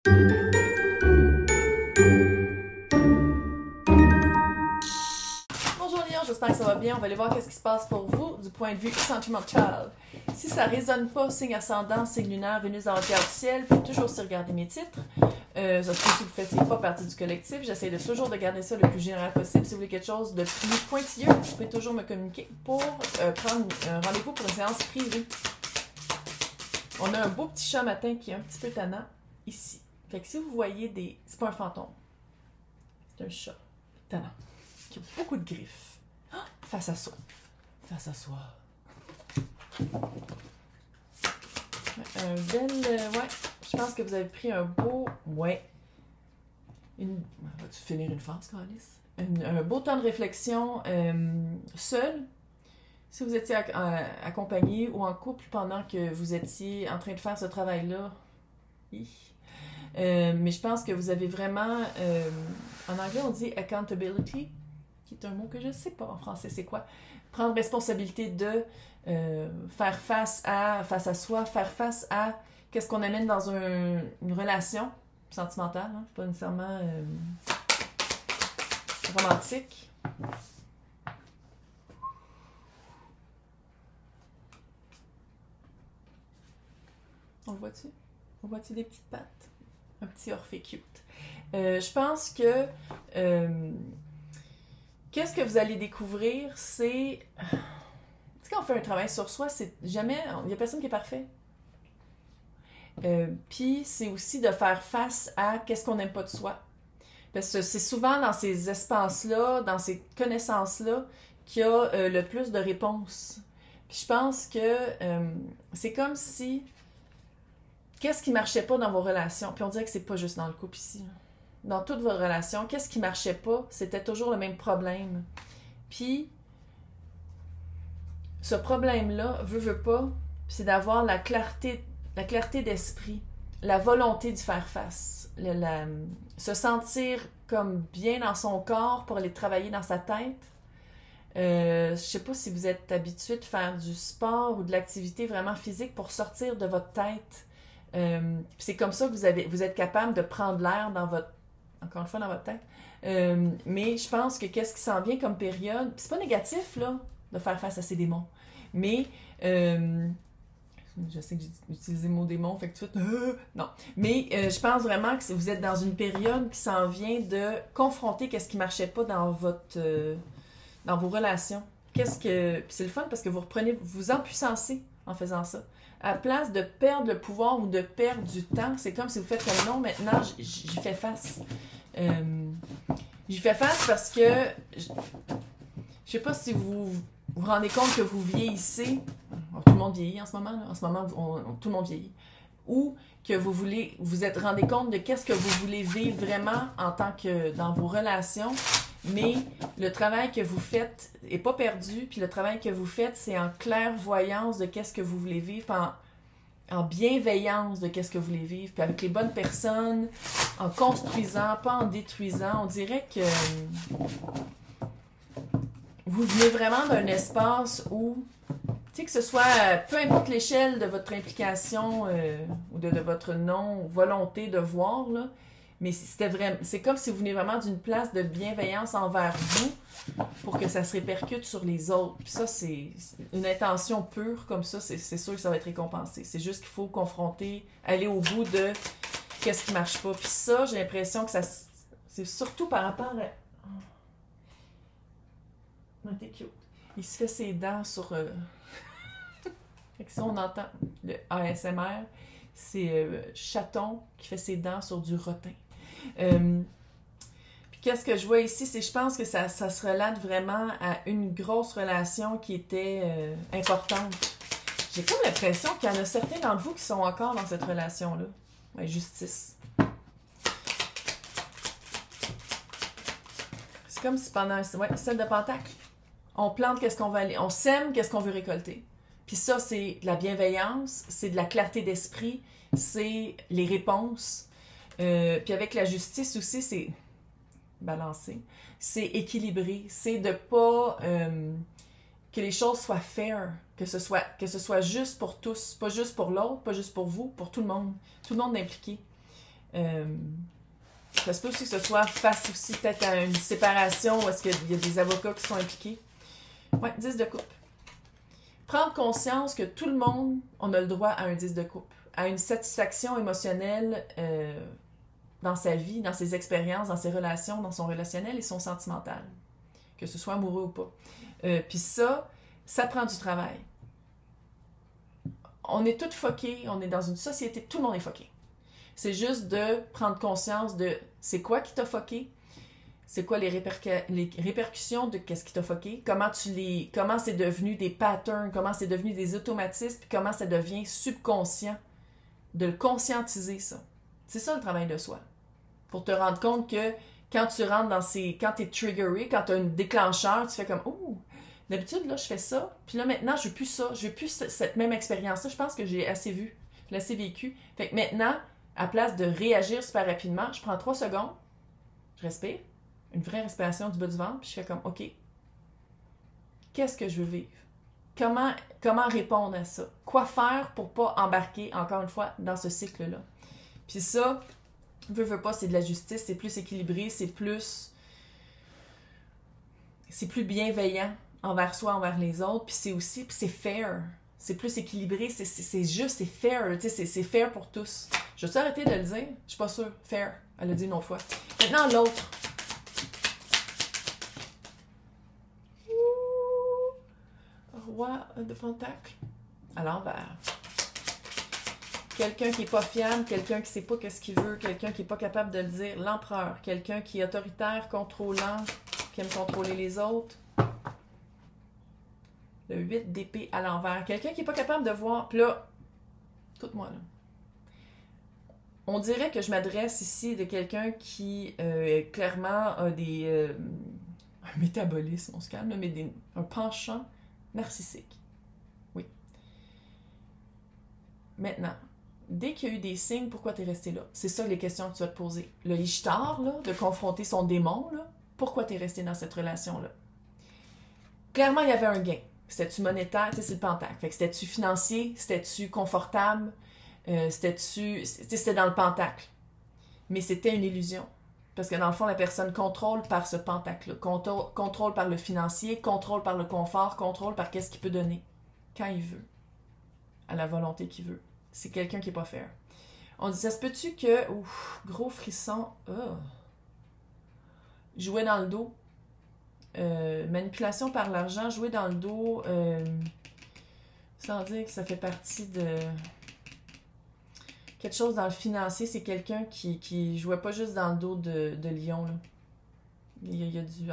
Bonjour Lion, j'espère que ça va bien. On va aller voir qu'est-ce qui se passe pour vous du point de vue sentimental. Si ça ne résonne pas, signe ascendant, signe lunaire, Vénus dans votre carte du ciel, vous pouvez toujours aussi regarder mes titres. Ça se peut si vous ne faites pas partie du collectif. J'essaie de toujours de garder ça le plus général possible. Si vous voulez quelque chose de plus pointilleux, vous pouvez toujours me communiquer pour prendre un rendez-vous pour une séance privée. On a un beau petit chat matin qui est un petit peu tannant ici. Fait que si vous voyez des... C'est pas un fantôme. C'est un chat tannant qui a beaucoup de griffes. Ah, face à soi. Face à soi. Un bel... ouais, je pense que vous avez pris un beau... Ouais. Vas-tu finir une phase, Calice? Un beau temps de réflexion seul. Si vous étiez accompagné ou en couple pendant que vous étiez en train de faire ce travail-là. Mais je pense que vous avez vraiment... en anglais, on dit « accountability », qui est un mot que je ne sais pas en français, c'est quoi? Prendre responsabilité de faire face à soi, faire face à qu'est-ce qu'on amène dans une relation sentimentale, hein? Pas nécessairement romantique. On le voit-tu? On voit-tu des petites pattes? Un petit Orphée cute. Je pense que qu'est-ce que vous allez découvrir, c'est... Tu sais, quand on fait un travail sur soi, c'est jamais... Il n'y a personne qui est parfait. Puis c'est aussi de faire face à qu'est-ce qu'on n'aime pas de soi. Parce que c'est souvent dans ces espaces-là, dans ces connaissances-là, qu'il y a le plus de réponses. Puis je pense que c'est comme si... Qu'est-ce qui marchait pas dans vos relations? Puis on dirait que c'est pas juste dans le couple ici. Dans toutes vos relations, qu'est-ce qui marchait pas? C'était toujours le même problème. Puis, ce problème-là, veut pas, c'est d'avoir la clarté d'esprit, la volonté d'y faire face, se sentir comme bien dans son corps pour aller travailler dans sa tête. Je sais pas si vous êtes habitué de faire du sport ou de l'activité vraiment physique pour sortir de votre tête. C'est comme ça que vous êtes capable de prendre l'air dans votre... Encore une fois, dans votre tête. Mais je pense que qu'est-ce qui s'en vient comme période... C'est pas négatif, là, de faire face à ces démons. Mais... je sais que j'ai utilisé le mot démon, fait que tout de suite... non. Mais je pense vraiment que vous êtes dans une période qui s'en vient de confronter qu'est-ce qui marchait pas dans votre... dans vos relations. Puis c'est le fun parce que vous vous empuissancez en faisant ça. À la place de perdre le pouvoir ou de perdre du temps, c'est comme si vous faites comme non, maintenant j'y fais face. J'y fais face parce que je sais pas si vous vous rendez compte que vous vieillissez. Tout le monde vieillit en ce moment. Là. En ce moment, tout le monde vieillit. Ou que vous êtes rendez compte de qu'est-ce que vous voulez vivre vraiment en tant que dans vos relations. Mais le travail que vous faites n'est pas perdu, puis le travail que vous faites, c'est en clairvoyance de qu'est-ce que vous voulez vivre, en bienveillance de qu'est-ce que vous voulez vivre, puis avec les bonnes personnes, en construisant, pas en détruisant. On dirait que vous venez vraiment d'un espace où, tu sais, que ce soit, peu importe l'échelle de votre implication ou de votre non-volonté de voir, là, mais c'est comme si vous venez vraiment d'une place de bienveillance envers vous pour que ça se répercute sur les autres. Puis ça, c'est une intention pure comme ça, c'est sûr que ça va être récompensé. C'est juste qu'il faut confronter, aller au bout de qu'est-ce qui marche pas. Puis ça, j'ai l'impression que c'est surtout par rapport à... Oh, t'es cute. Il se fait ses dents sur... Fait que si on entend le ASMR, c'est chaton qui fait ses dents sur du rotin. Puis qu'est-ce que je vois ici, c'est je pense que ça se relate vraiment à une grosse relation qui était importante. J'ai comme l'impression qu'il y en a certains d'entre vous qui sont encore dans cette relation-là. Ouais, justice. C'est comme si pendant... Ouais, celle de Pentacle. On plante qu'est-ce qu'on veut aller... On sème qu'est-ce qu'on veut récolter. Puis ça, c'est de la bienveillance, c'est de la clarté d'esprit, c'est les réponses. Puis avec la justice aussi, c'est balancé, c'est équilibré, c'est de pas que les choses soient fair, que ce soit juste pour tous, pas juste pour l'autre, pas juste pour vous, pour tout le monde est impliqué. Ça se peut aussi que ce soit face aussi peut-être à une séparation ou est-ce qu'il y a des avocats qui sont impliqués. Ouais, 10 de coupe. Prendre conscience que tout le monde, on a le droit à un 10 de coupe, à une satisfaction émotionnelle dans sa vie, dans ses expériences, dans ses relations, dans son relationnel et son sentimental, que ce soit amoureux ou pas. Puis ça prend du travail. On est tous foqués, on est dans une société, tout le monde est foqué. C'est juste de prendre conscience de c'est quoi qui t'a foqué, c'est quoi les répercussions de qu'est-ce qui t'a foqué, comment c'est devenu des patterns, comment c'est devenu des automatismes, puis comment ça devient subconscient, de le conscientiser ça. C'est ça le travail de soi. Pour te rendre compte que quand tu rentres quand t'es triggeré, quand t'as un déclencheur, tu fais comme « Oh, d'habitude, là, je fais ça, puis là, maintenant, je veux plus ça, je veux plus cette même expérience-là, je pense que j'ai assez vu, je l'ai assez vécu. » Fait que maintenant, à place de réagir super rapidement, je prends 3 secondes, je respire, une vraie respiration du bas du ventre, puis je fais comme, OK, qu'est-ce que je veux vivre? Comment répondre à ça? Quoi faire pour pas embarquer, encore une fois, dans ce cycle-là? Puis ça, veux pas, c'est de la justice, c'est plus équilibré, c'est plus bienveillant envers soi, envers les autres, puis c'est fair. C'est plus équilibré, c'est juste, c'est fair, tu sais, c'est fair pour tous. Je vais arrêter de le dire? Je suis pas sûre. Fair. Elle l'a dit une autre fois. Maintenant, l'autre. Roi de Pentacle. À l'envers. Quelqu'un qui n'est pas fiable, quelqu'un qui ne sait pas qu'est-ce qu'il veut, quelqu'un qui n'est pas capable de le dire. L'empereur. Quelqu'un qui est autoritaire, contrôlant, qui aime contrôler les autres. Le 8 d'épée à l'envers. Quelqu'un qui n'est pas capable de voir. Puis là, écoute-moi là. On dirait que je m'adresse ici de quelqu'un qui clairement a un métabolisme, on se calme, mais un penchant narcissique. Oui. Maintenant, dès qu'il y a eu des signes, pourquoi tu es resté là? C'est ça les questions que tu vas te poser. Le Ishtar, là, de confronter son démon, là, pourquoi tu es resté dans cette relation-là? Clairement, il y avait un gain. C'était-tu monétaire? Tu sais, c'est le pentacle. Fait que c'était-tu financier? C'était-tu confortable? C'était dans le pentacle. Mais c'était une illusion. Parce que dans le fond, la personne contrôle par ce pentacle-là. Contrôle par le financier, contrôle par le confort, contrôle par qu'est-ce qu'il peut donner. Quand il veut. À la volonté qu'il veut. C'est quelqu'un qui n'est pas fair. On dit, ça se peut-tu que... Ouf, gros frisson. Oh. Jouer dans le dos. Manipulation par l'argent. Jouer dans le dos. Sans dire que ça fait partie de... Quelque chose dans le financier, c'est quelqu'un qui jouait pas juste dans le dos de Lion. Là.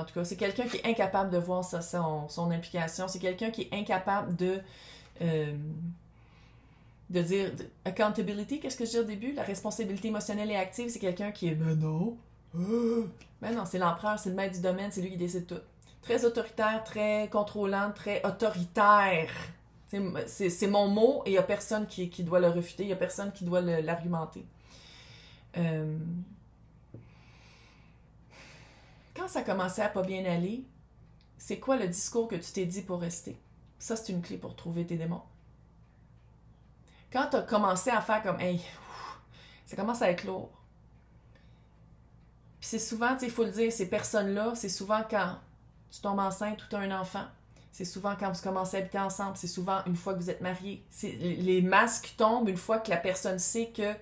En tout cas, c'est quelqu'un qui est incapable de voir son implication. C'est quelqu'un qui est incapable de dire accountability, qu'est-ce que je dis au début? La responsabilité émotionnelle et active, c'est quelqu'un qui est ben non. Ben non, c'est l'empereur, c'est le maître du domaine, c'est lui qui décide tout. Très autoritaire, très contrôlant, très autoritaire. C'est mon mot et il n'y a personne qui doit le refuter, il n'y a personne qui doit l'argumenter. Quand ça commençait à pas bien aller, c'est quoi le discours que tu t'es dit pour rester? Ça, c'est une clé pour trouver tes démons. Quand tu as commencé à faire comme « Hey, ça commence à être lourd. » Puis c'est souvent, il faut le dire, ces personnes-là, c'est souvent quand tu tombes enceinte ou tu as un enfant. C'est souvent quand vous commencez à habiter ensemble. C'est souvent une fois que vous êtes mariés. Les masques tombent une fois que la personne sait que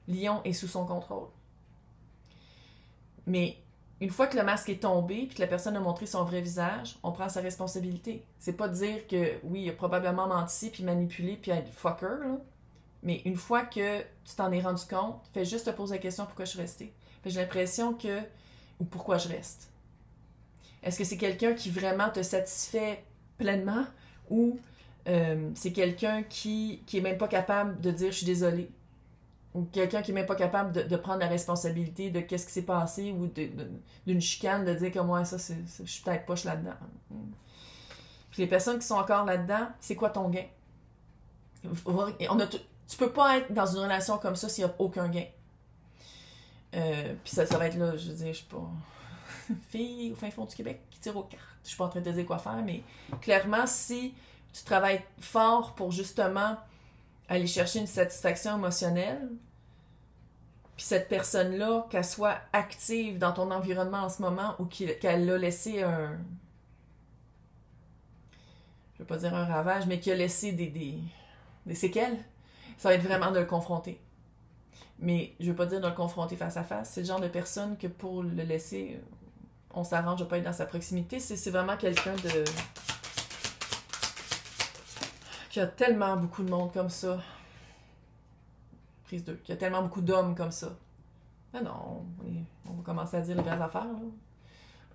Lion est sous son contrôle. Mais une fois que le masque est tombé puis que la personne a montré son vrai visage, on prend sa responsabilité. C'est pas de dire que, oui, il a probablement menti puis manipulé puis être fucker, là. Mais une fois que tu t'en es rendu compte, fais juste te poser la question pourquoi je suis restée. J'ai l'impression que... Ou pourquoi je reste. Est-ce que c'est quelqu'un qui vraiment te satisfait pleinement ou c'est quelqu'un qui est même pas capable de dire je suis désolé ou quelqu'un qui est même pas capable de prendre la responsabilité de qu'est-ce qui s'est passé ou d'une chicane de dire que moi ça je suis peut-être poche là-dedans. Puis les personnes qui sont encore là-dedans, c'est quoi ton gain? Tu peux pas être dans une relation comme ça s'il n'y a aucun gain. Puis ça va être là, je veux dire, je suis pas fille au fin fond du Québec qui tire aux cartes. Je suis pas en train de te dire quoi faire, mais clairement, si tu travailles fort pour justement aller chercher une satisfaction émotionnelle, puis cette personne-là, qu'elle soit active dans ton environnement en ce moment ou qu'elle a laissé un... Je veux pas dire un ravage, mais qui a laissé des séquelles, ça va être vraiment de le confronter. Mais je veux pas dire de le confronter face à face. C'est le genre de personne que pour le laisser, on s'arrange de pas être dans sa proximité. C'est vraiment quelqu'un de... qui a tellement beaucoup de monde comme ça. Prise 2. Qui a tellement beaucoup d'hommes comme ça. Mais non, on va commencer à dire les vraies affaires, là.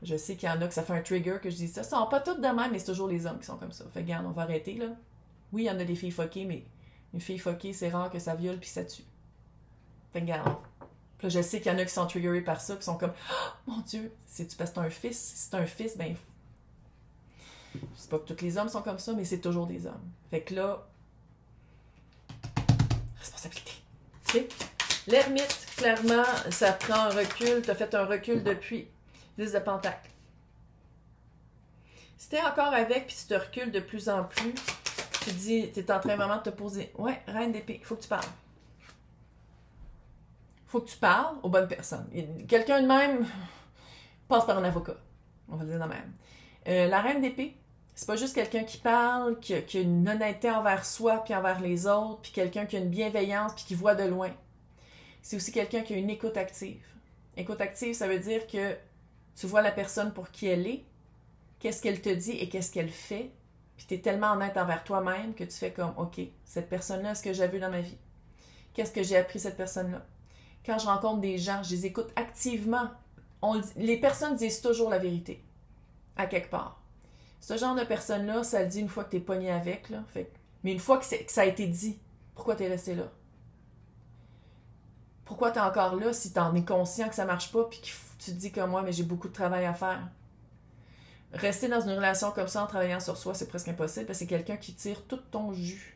Je sais qu'il y en a que ça fait un trigger que je dis ça. Ils sont pas toutes de même, mais c'est toujours les hommes qui sont comme ça. Fait que, regarde, on va arrêter, là. Oui, il y en a des filles fuckées, mais une fille fuckée, c'est rare que ça viole puis ça tue. Fait que, regarde. Puis là, je sais qu'il y en a qui sont triggerés par ça, qui sont comme « Oh, mon Dieu, c'est-tu parce que c'est un fils? Si c'est un fils, ben... » Je sais pas que tous les hommes sont comme ça, mais c'est toujours des hommes. Fait que là... Responsabilité. Tu sais? L'ermite, clairement, ça prend un recul. T'as fait un recul depuis 10 de Pentacle. Si t'es encore avec puis tu te recules de plus en plus, tu dis, t'es en train vraiment de te poser. Ouais, Reine d'épée, il faut que tu parles. Faut que tu parles aux bonnes personnes. Quelqu'un de même passe par un avocat. On va le dire de même. La Reine d'épée, c'est pas juste quelqu'un qui parle, qui a une honnêteté envers soi puis envers les autres, puis quelqu'un qui a une bienveillance puis qui voit de loin. C'est aussi quelqu'un qui a une écoute active. Écoute active, ça veut dire que tu vois la personne pour qui elle est, qu'est-ce qu'elle te dit et qu'est-ce qu'elle fait, puis tu es tellement honnête envers toi-même que tu fais comme, OK, cette personne-là, est-ce que j'ai vu dans ma vie? Qu'est-ce que j'ai appris de cette personne-là? Quand je rencontre des gens, je les écoute activement. Les personnes disent toujours la vérité, à quelque part. Ce genre de personne-là, ça le dit une fois que tu es pogné avec, là. Mais une fois que ça a été dit, pourquoi tu es resté là? Pourquoi tu es encore là si tu en es conscient que ça marche pas puis que tu te dis comme moi, mais j'ai beaucoup de travail à faire? Rester dans une relation comme ça en travaillant sur soi, c'est presque impossible parce que c'est quelqu'un qui tire tout ton jus.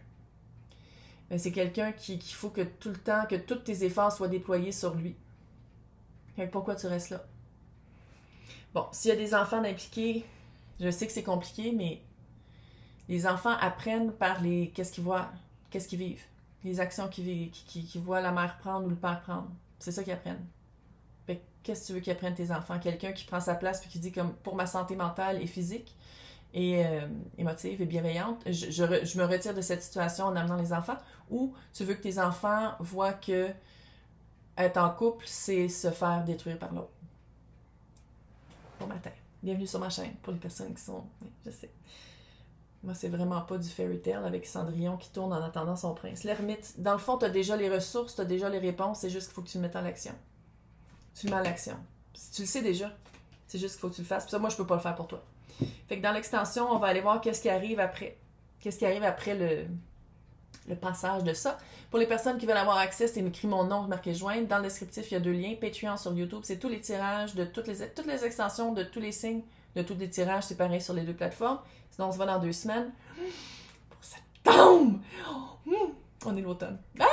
C'est quelqu'un qu'il faut que tout le temps, que tous tes efforts soient déployés sur lui. Donc, pourquoi tu restes là? Bon, s'il y a des enfants d'impliqués, je sais que c'est compliqué, mais les enfants apprennent par qu'est-ce qu'ils voient, qu'est-ce qu'ils vivent. Les actions qu'ils voient la mère prendre ou le père prendre. C'est ça qu'ils apprennent. Fait que, qu'est-ce que tu veux qu'ils apprennent tes enfants? Quelqu'un qui prend sa place puis qui dit comme pour ma santé mentale et physique et émotive et bienveillante, je me retire de cette situation en amenant les enfants, ou tu veux que tes enfants voient que être en couple, c'est se faire détruire par l'autre. Bon matin. Bienvenue sur ma chaîne pour les personnes qui sont... Oui, je sais. Moi, c'est vraiment pas du fairy tale avec Cendrillon qui tourne en attendant son prince. L'ermite, dans le fond, t'as déjà les ressources, t'as déjà les réponses, c'est juste qu'il faut que tu le mettes en action. Tu le mets à l'action. Tu le sais déjà. C'est juste qu'il faut que tu le fasses. Puis ça, moi, je peux pas le faire pour toi. Fait que dans l'extension, on va aller voir qu'est-ce qui arrive après. Qu'est-ce qui arrive après le passage de ça. Pour les personnes qui veulent avoir accès, c'est écrit mon nom, marqué joindre. Dans le descriptif, il y a 2 liens. Patreon sur YouTube, c'est tous les tirages de toutes les extensions, de tous les signes, de tous les tirages, c'est pareil sur les 2 plateformes. Sinon, on se voit dans 2 semaines. Pour septembre! On est l'automne. Ah!